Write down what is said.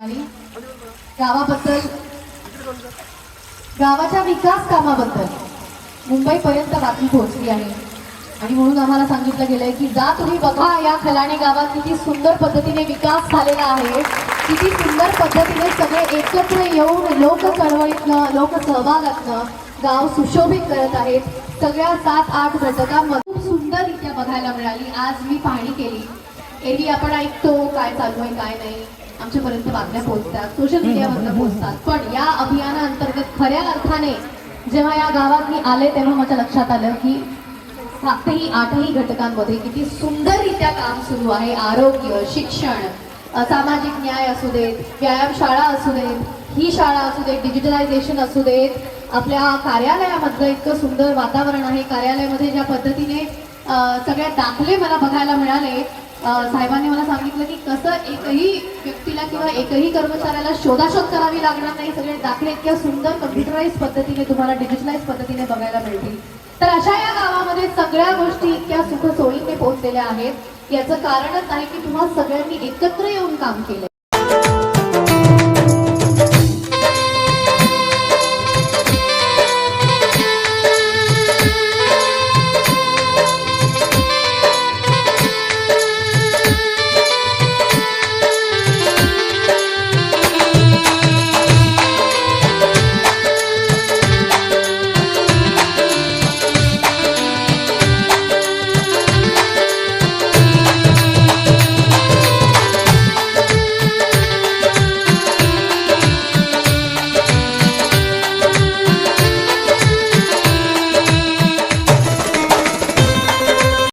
आणि गावाबद्दल, गावाच्या विकास कामाबद्दल मुंबईपर्यंत बातमी पोहोचली आहे आणि म्हणून आम्हाला सांगितलं गेलंय की जा तुम्ही बघा या खलाणे गावात किती सुंदर पद्धतीने विकास झालेला आहे, किती सुंदर पद्धतीने सगळे एकत्र येऊन लोक चळवळीतनं, लोक सहभागातनं गाव सुशोभित करत आहेत. सगळ्या 7-8 घटकांमध्ये खूप सुंदररित्या बघायला मिळाली. आज मी पाहणी केली. एरवी आपण ऐकतो काय चालू आहे काय नाही, आमच्यापर्यंत बातम्या पोहोचतात, सोशल मीडियावर पोहोचतात, पण या अभियानाअंतर्गत खऱ्या अर्थाने जेव्हा या गावात मी आले तेव्हा माझ्या लक्षात आलं की 7-8 घटकांमध्ये किती सुंदररित्या काम सुरू आहे. आरोग्य, शिक्षण, सामाजिक न्याय असू देत, व्यायामशाळा असू देत, ही शाळा असू देत, डिजिटलायझेशन असू देत, आपल्या कार्यालयामधलं इतकं सुंदर वातावरण आहे. कार्यालयामध्ये ज्या पद्धतीने सगळ्या दाखले मला बघायला मिळाले, साहेबांनी मला सांगितलं की कसं एकही व्यक्तीला किंवा एकही कर्मचाऱ्याला शोधाशोध करावी लागणार नाही, सगळे दाखले इतक्या सुंदर कम्प्युटराइज पद्धतीने तुम्हाला डिजिटलाइज पद्धतीने बघायला मिळतील. तर अशा या गावामध्ये सगळ्या गोष्टी इतक्या सुखसोयीने पोहोचलेल्या आहेत. याचं कारणच आहे की तुम्हा सगळ्यांनी एकत्र येऊन काम केलं.